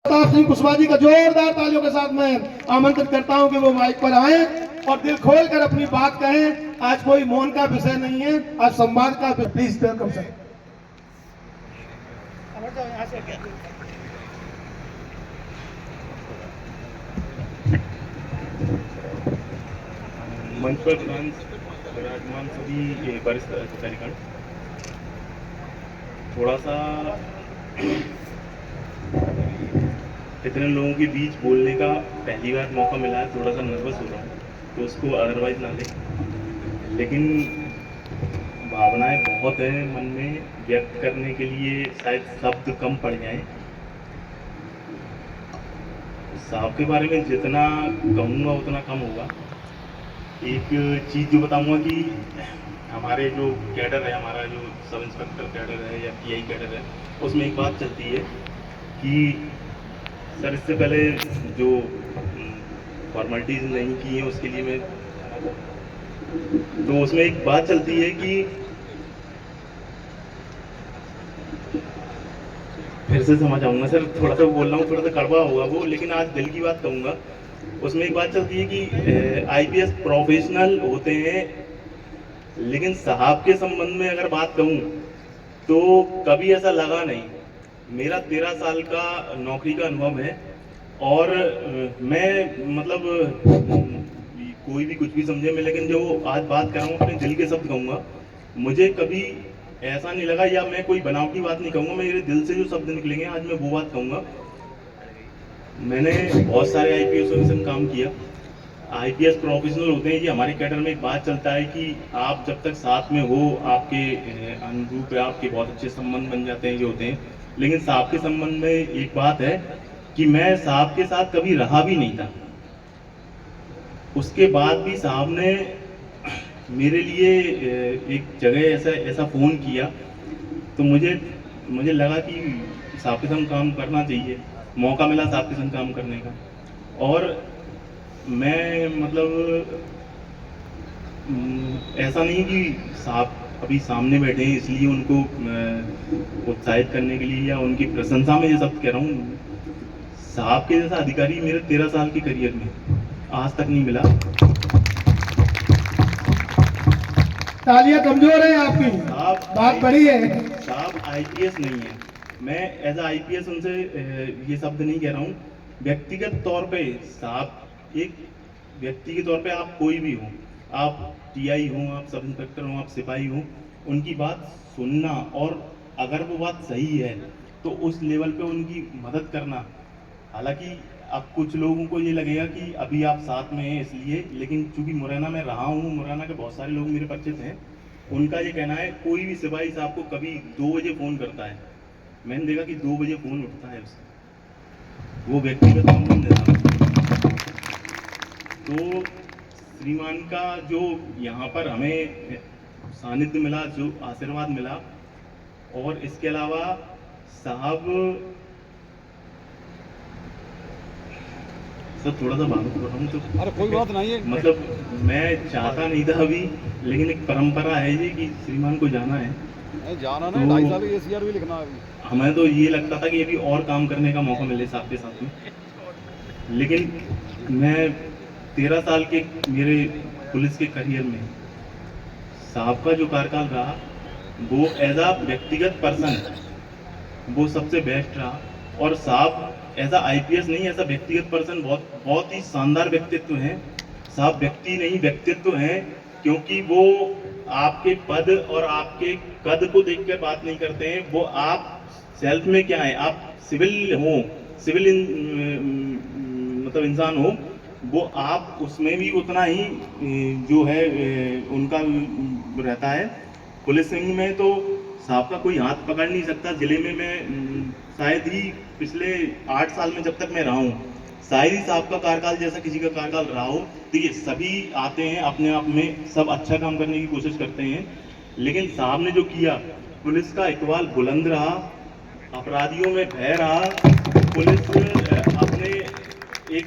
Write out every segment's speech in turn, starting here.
प्रताप सिंह कुशवाहा जी का जोरदार तालियों के साथ मैं आमंत्रित करता हूं कि वो माइक पर आए और दिल खोल कर अपनी बात कहें। आज कोई मौन का विषय नहीं है, आज संवाद का। Please welcome sir. मंच पर विराजमान सभी वरिष्ठ अधिकारीगण, थोड़ा सा इतने लोगों के बीच बोलने का पहली बार मौका मिला है, थोड़ा सा नर्वस हो रहा हूँ, तो उसको अदरवाइज ना ले। लेकिन भावनाएं बहुत हैं मन में, व्यक्त करने के लिए शायद शब्द कम पड़ जाएं। साहब के बारे में जितना कहूँगा उतना कम होगा। एक चीज़ जो बताऊंगा कि हमारे जो कैडर है, हमारा जो सब इंस्पेक्टर कैडर है या पीआई कैडर है, उसमें एक बात चलती है कि सर इससे पहले जो फॉर्मेलिटीज़ नहीं की हैं उसके लिए मैं, तो उसमें एक बात चलती है कि फिर से समझ आऊँगा सर, थोड़ा सा बोल रहा हूँ, थोड़ा सा कड़वा होगा वो, लेकिन आज दिल की बात कहूँगा। उसमें एक बात चलती है कि आईपीएस प्रोफेशनल होते हैं, लेकिन साहब के संबंध में अगर बात कहूँ तो कभी ऐसा लगा नहीं। मेरा 13 साल का नौकरी का अनुभव है और मैं मतलब कोई भी कुछ भी समझे मैं, लेकिन जो आज बात कर रहा हूँ अपने दिल के शब्द कहूँगा। मुझे कभी ऐसा नहीं लगा, या मैं कोई बनावटी बात नहीं कहूँगा, मेरे दिल से जो शब्द निकलेंगे आज मैं वो बात कहूँगा। मैंने बहुत सारे आईपीएस के संग काम किया। आईपीएस प्रोफेशनल होते हैं जी, हमारे कैडर में एक बात चलता है कि आप जब तक साथ में हो आपके अनुरूप आपके बहुत अच्छे संबंध बन जाते हैं जो होते हैं। लेकिन साहब के संबंध में एक बात है कि मैं साहब के साथ कभी रहा भी नहीं था। उसके बाद भी साहब ने मेरे लिए एक जगह ऐसा फ़ोन किया, तो मुझे लगा कि साहब के संग काम करना चाहिए। मौका मिला साहब के संग काम करने का, और मैं मतलब ऐसा नहीं कि साहब अभी सामने बैठे हैं इसलिए उनको उत्साहित करने के लिए या उनकी प्रशंसा में ये शब्द कह रहा हूँ। साहब के जैसा अधिकारी मेरे 13 साल के करियर में आज तक नहीं मिला। तालियां कमजोर है आपकी, बात बड़ी है। साहब आईपीएस नहीं है, मैं एज ए आईपीएस उनसे ये शब्द नहीं कह रहा हूँ। व्यक्तिगत तौर पे साहब एक व्यक्ति के तौर पे आप कोई भी हो, आप टीआई हो, आप सब इंस्पेक्टर हो, आप सिपाही हो, उनकी बात सुनना और अगर वो बात सही है तो उस लेवल पे उनकी मदद करना। हालांकि अब कुछ लोगों को ये लगेगा कि अभी आप साथ में हैं इसलिए, लेकिन चूंकि मुरैना में रहा हूँ, मुरैना के बहुत सारे लोग मेरे परिचित हैं, उनका ये कहना है कोई भी सिपाही साहब को कभी 2 बजे फ़ोन करता है, मैंने देखा कि 2 बजे फ़ोन उठता है उसका, वो व्यक्तिगत संबंध है। तो श्रीमान का जो यहाँ पर हमें सानिध्य मिला, जो आशीर्वाद मिला, और इसके अलावा साहब सर थोड़ा सा भावुक हो रहा हूँ, तो अरे कोई बात नहीं है। मतलब मैं चाहता नहीं था अभी, लेकिन एक परंपरा है जी कि श्रीमान को जाना है, जाना ना, तो 2.5 साल एसीआर भी लिखना है अभी। हमें तो ये लगता था कि अभी और काम करने का मौका मिले साहब के साथ में, लेकिन मैं 13 साल के मेरे पुलिस के करियर में साहब का जो कार्यकाल रहा वो एज आ व्यक्तिगत पर्सन वो सबसे बेस्ट रहा। और साहब एज आ आईपीएस नहीं, ऐसा व्यक्तिगत पर्सन बहुत ही शानदार व्यक्तित्व है। साहब व्यक्ति नहीं व्यक्तित्व है, क्योंकि वो आपके पद और आपके कद को देखकर बात नहीं करते हैं। वो आप सेल्फ में क्या है, आप सिविल हो, मतलब इंसान हो, वो आप उसमें भी उतना ही जो है उनका रहता है। पुलिसिंग में तो साहब का कोई हाथ पकड़ नहीं सकता। जिले में मैं शायद ही पिछले 8 साल में जब तक मैं रहा हूँ, शायद ही साहब का कार्यकाल जैसा किसी का कार्यकाल रहा हो। देखिए सभी आते हैं अपने आप में, सब अच्छा काम करने की कोशिश करते हैं, लेकिन साहब ने जो किया, पुलिस का इकबाल बुलंद रहा, अपराधियों में भय रहा, पुलिस अपने एक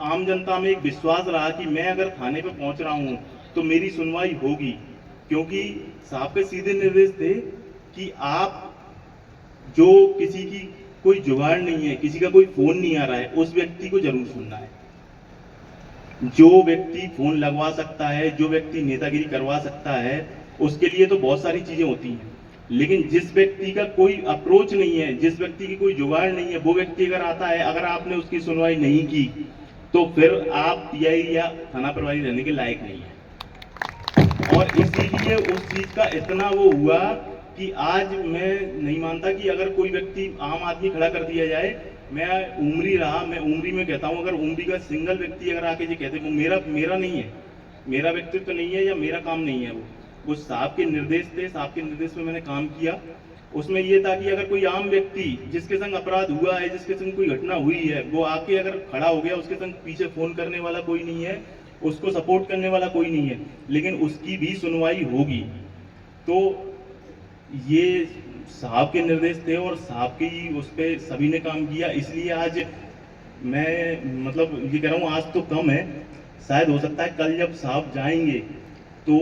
आम जनता में एक विश्वास रहा कि मैं अगर थाने पे पहुंच रहा हूं तो मेरी सुनवाई होगी, क्योंकि साहब के सीधे निर्देश थे कि आप जो किसी की कोई जुगाड़ नहीं है, किसी का कोई फोन नहीं आ रहा है, उस व्यक्ति को जरूर सुनना है। जो व्यक्ति फोन लगवा सकता है, जो व्यक्ति नेतागिरी करवा सकता है, उसके लिए तो बहुत सारी चीजें होती हैं, लेकिन जिस व्यक्ति का कोई अप्रोच नहीं है, जिस व्यक्ति की कोई जुगाड़ नहीं है, वो व्यक्ति अगर आता है, अगर आपने उसकी सुनवाई नहीं की, तो फिर आप पीआई या थाना प्रभारी रहने के लायक नहीं है। और इसीलिए उस चीज का इतना वो हुआ कि आज मैं नहीं मानता कि अगर कोई व्यक्ति आम आदमी खड़ा कर दिया जाए, मैं उमरी रहा, मैं उमरी में कहता हूं, अगर उमरी का सिंगल व्यक्ति अगर आके ये कहते वो मेरा नहीं है, मेरा व्यक्तित्व नहीं है या मेरा काम नहीं है, वो साहब के निर्देश थे, साहब के निर्देश में मैंने काम किया। उसमें ये था कि अगर कोई आम व्यक्ति जिसके संग अपराध हुआ है, जिसके संग कोई घटना हुई है, वो आके अगर खड़ा हो गया, उसके संग पीछे फोन करने वाला कोई नहीं है, उसको सपोर्ट करने वाला कोई नहीं है, लेकिन उसकी भी सुनवाई होगी। तो ये साहब के निर्देश थे और साहब की उस पर सभी ने काम किया, इसलिए आज मैं मतलब ये कह रहा हूँ, आज तो कम है, शायद हो सकता है कल जब साहब जाएंगे तो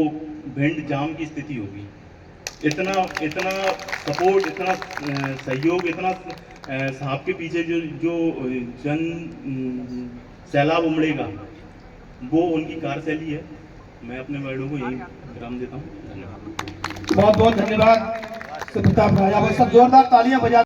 भिंड जाम की स्थिति होगी। इतना सपोर्ट, इतना सहयोग, इतना साहब के पीछे जो जन सैलाब उमड़ेगा, वो उनकी कार्यशैली है। मैं अपने वर्डों को यही विराम देता हूँ। धन्यवाद। बहुत बहुत धन्यवाद। सब जोरदार तालियां बजा